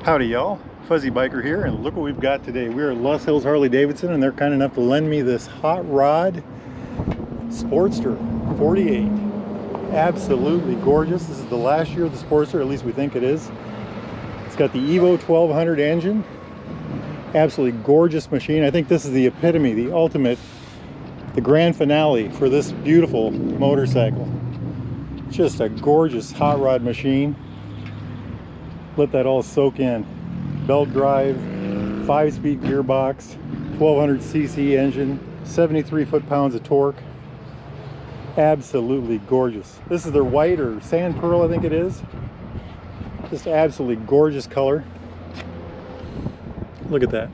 Howdy y'all, Fuzzy Biker here, and look what we've got today. We're at Lost Hills Harley-Davidson, and they're kind enough to lend me this hot rod Sportster 48. Absolutely gorgeous. This is the last year of the Sportster, at least we think it is. It's got the Evo 1200 engine. Absolutely gorgeous machine. I think this is the epitome, the ultimate, the grand finale for this beautiful motorcycle. Just a gorgeous hot rod machine. Let that all soak in. Belt drive, 5-speed gearbox, 1200cc engine, 73 foot-pounds of torque. Absolutely gorgeous. This is their white or sand pearl, I think it is. Just absolutely gorgeous color. Look at that.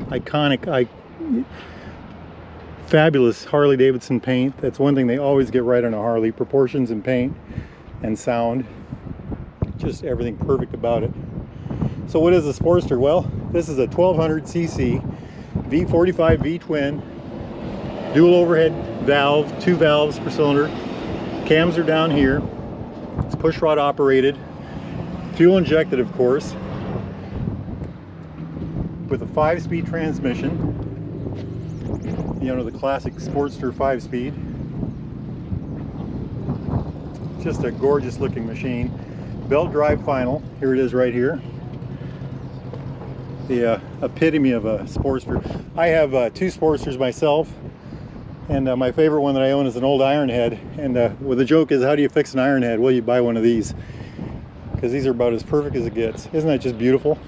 Iconic, fabulous Harley-Davidson paint. That's one thing they always get right on a Harley. Proportions in paint and sound. Just everything perfect about it. So what is a Sportster? Well, this is a 1200cc V45 V-twin, dual overhead valve, 2 valves per cylinder. Cams are down here. It's push rod operated, fuel injected, of course, with a 5-speed transmission. You know, the classic Sportster 5-speed. Just a gorgeous looking machine. Belt drive final, here it is right here. The epitome of a Sportster. I have 2 Sportsters myself, and my favorite one that I own is an old iron head. And well, the joke is, how do you fix an iron head? Well, you buy one of these, because these are about as perfect as it gets. Isn't that just beautiful?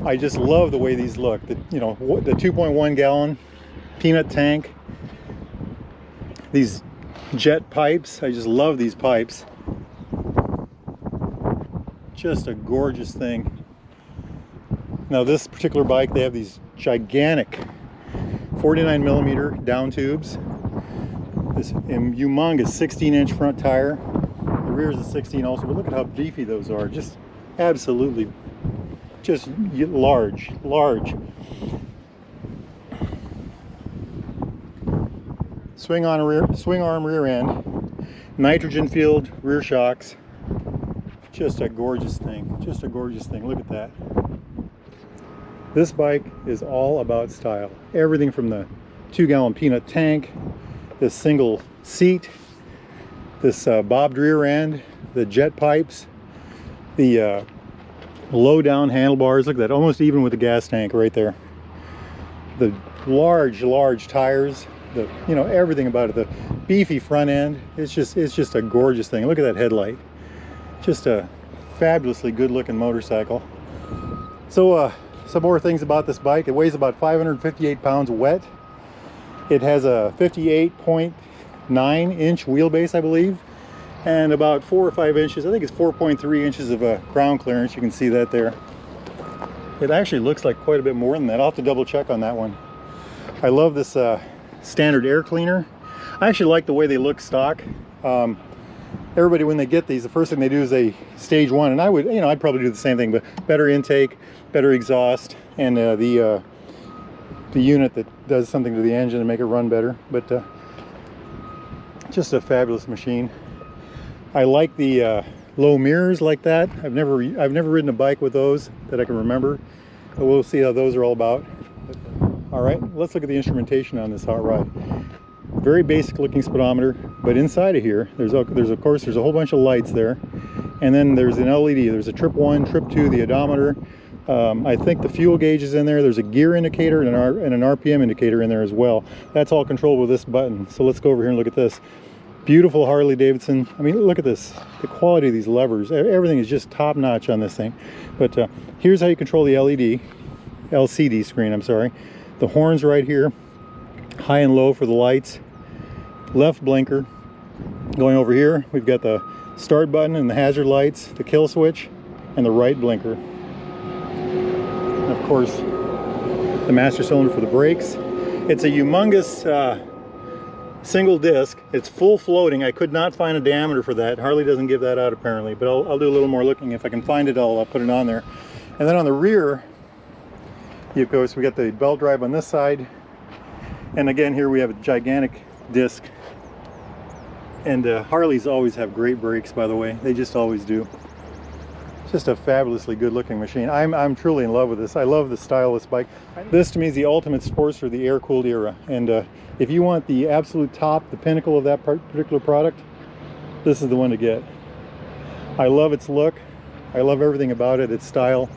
I just love the way these look. The 2.1 gallon peanut tank, these jet pipes. I just love these pipes. Just a gorgeous thing. Now this particular bike, they have these gigantic 49mm down tubes. This humongous 16-inch front tire. The rear is a 16 also, but look at how beefy those are. Just absolutely, just large. Swing arm rear end, nitrogen filled rear shocks. Just a gorgeous thing. Just a gorgeous thing. Look at that. This bike is all about style. Everything from the 2-gallon peanut tank, this single seat, this bobbed rear end, the jet pipes, the low down handlebars. Look at that, almost even with the gas tank right there. The large tires, the everything about it. The beefy front end. It's just a gorgeous thing. Look at that headlight. Just a fabulously good looking motorcycle. So some more things about this bike. It weighs about 558 pounds wet. It has a 58.9 inch wheelbase, I believe, and about 4 or 5 inches, I think it's 4.3 inches of ground clearance. You can see that there. It actually looks like quite a bit more than that. I'll have to double check on that one. I love this standard air cleaner. I actually like the way they look stock. Everybody, when they get these, the first thing they do is they stage 1, and I would, I'd probably do the same thing, but better intake, better exhaust, and the unit that does something to the engine to make it run better. But just a fabulous machine. I like the low mirrors like that. I've never ridden a bike with those that I can remember, but we'll see how those are all about. All right, let's look at the instrumentation on this hot rod. Very basic looking speedometer, but inside of here there's of course a whole bunch of lights there, and then there's an LED. There's a trip 1, trip 2, the odometer. I think the fuel gauge is in there. There's a gear indicator and an RPM indicator in there as well. That's all controlled with this button. So let's go over here and look at this beautiful Harley-Davidson. I mean, look at this, the quality of these levers. Everything is just top notch on this thing. But here's how you control the LCD screen, I'm sorry. The horns right here, high and low for the lights. Left blinker. Going over here, we've got the start button and the hazard lights, the kill switch, and the right blinker. And of course, the master cylinder for the brakes. It's a humongous single disc. It's full floating. I could not find a diameter for that. Harley doesn't give that out apparently, but I'll do a little more looking. If I can find it, I'll put it on there. And then on the rear, of course, we got the belt drive on this side, and again here we have a gigantic disc. And Harleys always have great brakes, by the way. They just always do. Just a fabulously good looking machine. I'm truly in love with this. I love the style of this bike. This to me is the ultimate Sportster, the air-cooled era. And if you want the absolute top, the pinnacle of that particular product, this is the one to get. I love its look. I love everything about it, its style.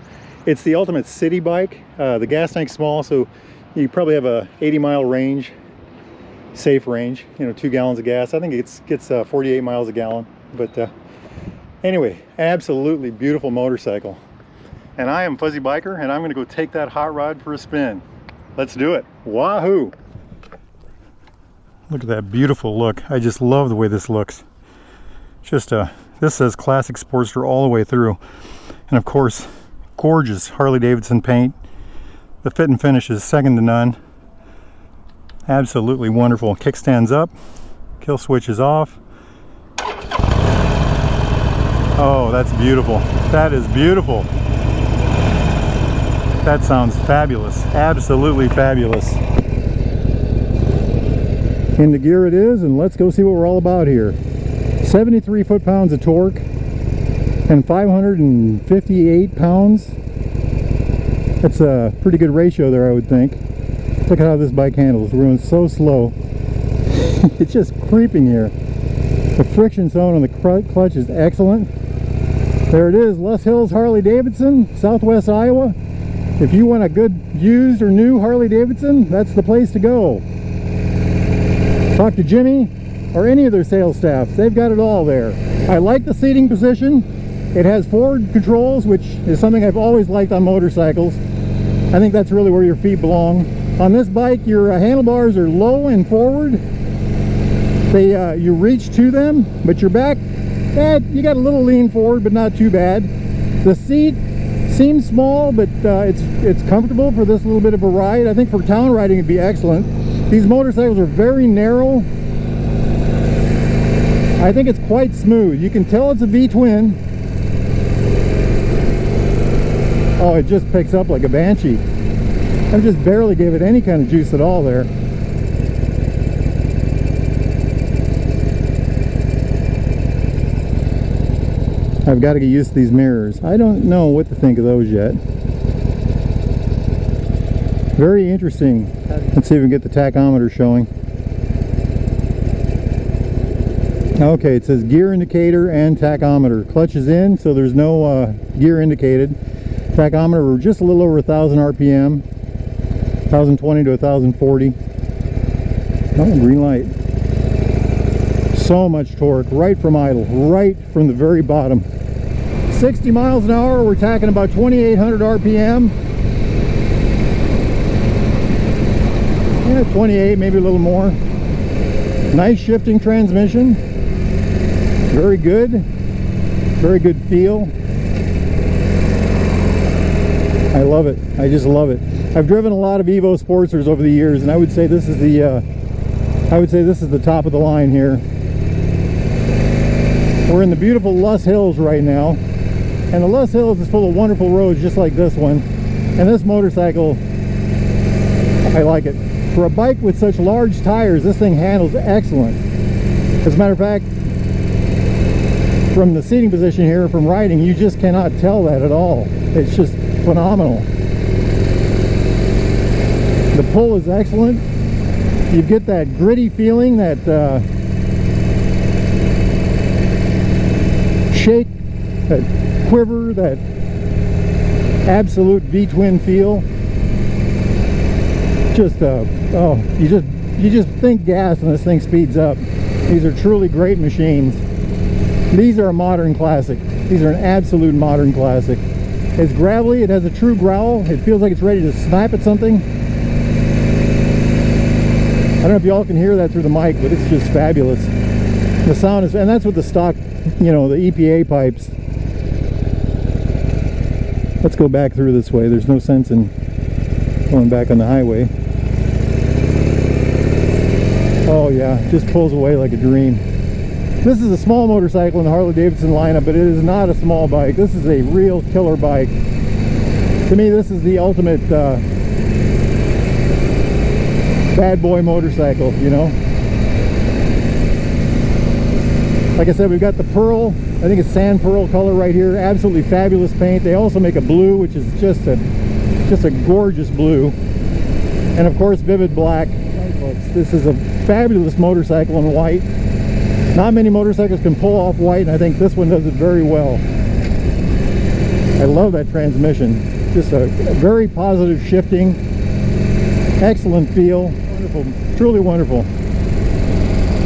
It's the ultimate city bike. The gas tank's small, so you probably have a 80-mile range, safe range, you know, 2 gallons of gas. I think it gets 48 miles a gallon. But anyway, absolutely beautiful motorcycle. And I am Fuzzy Biker, and I'm going to go take that hot rod for a spin. Let's do it. Wahoo! Look at that beautiful look. I just love the way this looks. Just this says classic Sportster all the way through. And of course, gorgeous Harley-Davidson paint. The fit and finish is second to none. Absolutely wonderful. Kickstands up, kill switch is off. Oh, that's beautiful. That is beautiful. That sounds fabulous. Absolutely fabulous. In the gear it is, and let's go see what we're all about here. 73 foot-pounds of torque and 558 pounds. That's a pretty good ratio there, I would think. Look at how this bike handles. We're going so slow. It's just creeping here. The friction zone on the clutch is excellent. There it is, Les Hills Harley-Davidson, Southwest Iowa. If you want a good used or new Harley-Davidson, that's the place to go. Talk to Jimmy or any of their sales staff. They've got it all there. I like the seating position. It has forward controls, which is something I've always liked on motorcycles. I think that's really where your feet belong. On this bike, your handlebars are low and forward. You reach to them, but your back, you got a little lean forward, but not too bad. The seat seems small, but it's comfortable for this little bit of a ride. I think for town riding it'd be excellent. These motorcycles are very narrow. I think it's quite smooth. You can tell it's a V-twin. Oh, it just picks up like a Banshee. I just barely gave it any kind of juice at all there. I've got to get used to these mirrors. I don't know what to think of those yet. Very interesting. Let's see if we can get the tachometer showing. Okay, it says gear indicator and tachometer. Clutch is in, so there's no gear indicated. Tachometer, we're just a little over 1,000 RPM. 1,020 to 1,040. Oh, green light. So much torque, right from idle, right from the very bottom. 60 miles an hour, we're tacking about 2,800 RPM. Yeah, 28, maybe a little more. Nice shifting transmission. Very good feel. I love it. I just love it. I've driven a lot of Evo Sportsters over the years, and I would say this is the top of the line here. We're in the beautiful Les Hills right now, and the Les Hills is full of wonderful roads just like this one. And this motorcycle, I like it. For a bike with such large tires, this thing handles excellent. As a matter of fact, from the seating position here, from riding, you just cannot tell that at all. It's just phenomenal. The pull is excellent. You get that gritty feeling, that shake, that quiver, that absolute V-twin feel. Just oh, you just think gas and this thing speeds up. These are truly great machines. These are a modern classic. These are an absolute modern classic. It's gravelly, it has a true growl. It feels like it's ready to snap at something. I don't know if y'all can hear that through the mic, but it's just fabulous. The sound is, and that's with the stock, you know, the EPA pipes. Let's go back through this way. There's no sense in going back on the highway. Oh yeah, just pulls away like a dream. This is a small motorcycle in the Harley-Davidson lineup, but it is not a small bike. This is a real killer bike. To me, this is the ultimate bad boy motorcycle, you know. Like I said, we've got the pearl, I think it's sand pearl color right here. Absolutely fabulous paint. They also make a blue, which is just a gorgeous blue. And of course, vivid black. This is a fabulous motorcycle in white. Not many motorcycles can pull off white, and I think this one does it very well. I love that transmission. Just a very positive shifting. Excellent feel. Wonderful. Truly wonderful.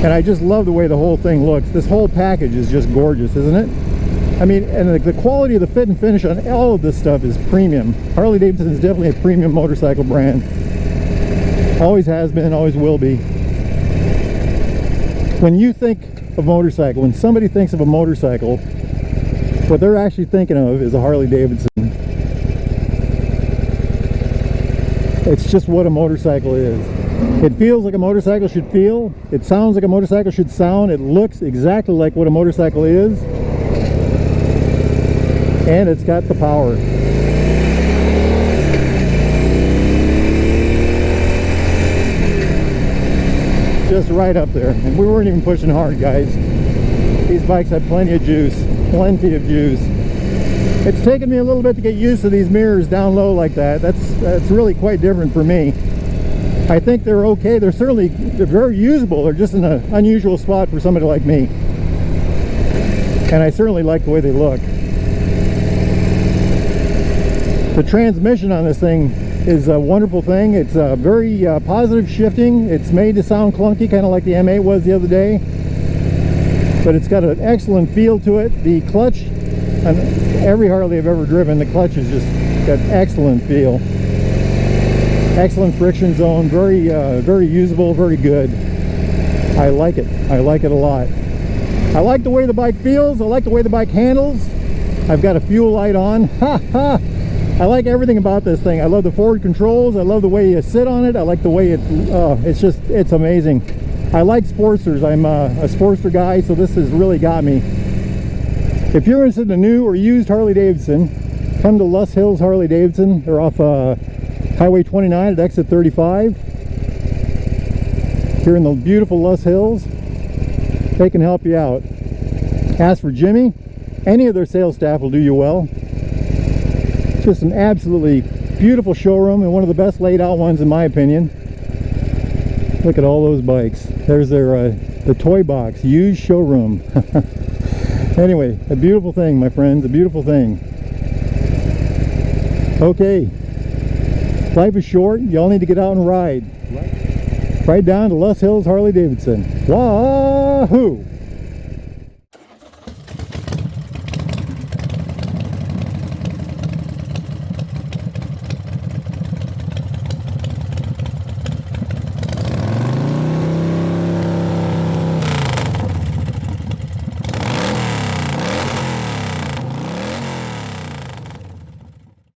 And I just love the way the whole thing looks. This whole package is just gorgeous, isn't it? I mean, and the quality of the fit and finish on all of this stuff is premium. Harley-Davidson is definitely a premium motorcycle brand. Always has been, always will be. When you think of motorcycle, when somebody thinks of a motorcycle, what they're actually thinking of is a Harley-Davidson. It's just what a motorcycle is. It feels like a motorcycle should feel. It sounds like a motorcycle should sound. It looks exactly like what a motorcycle is. And it's got the power. Just right up there. And we weren't even pushing hard, guys. These bikes have plenty of juice. Plenty of juice. It's taken me a little bit to get used to these mirrors down low like that. That's really quite different for me. I think they're okay. They're very usable. They're just in an unusual spot for somebody like me. And I certainly like the way they look. The transmission on this thing is a wonderful thing. It's very positive shifting. It's made to sound clunky, kind of like the M8 was the other day. But it's got an excellent feel to it. The clutch, on every Harley I've ever driven, the clutch has just got excellent feel. Excellent friction zone, very usable, very good. I like it. I like it a lot. I like the way the bike feels. I like the way the bike handles. I've got a fuel light on. Ha ha! I like everything about this thing. I love the forward controls. I love the way you sit on it. I like the way it's amazing. I like Sportsters. I'm a Sportster guy, so this has really got me. If you're interested in a new or used Harley-Davidson, come to Lus Hills Harley-Davidson. They're off Highway 29 at exit 35 here in the beautiful Lus Hills. They can help you out. Ask for Jimmy. Any of their sales staff will do you well. Just an absolutely beautiful showroom and one of the best laid out ones in my opinion. Look at all those bikes. There's their the toy box used showroom. Anyway, a beautiful thing, my friends, a beautiful thing. Okay. Life is short. Y'all need to get out and ride. Right down to Lus Hills Harley-Davidson. Wahoo!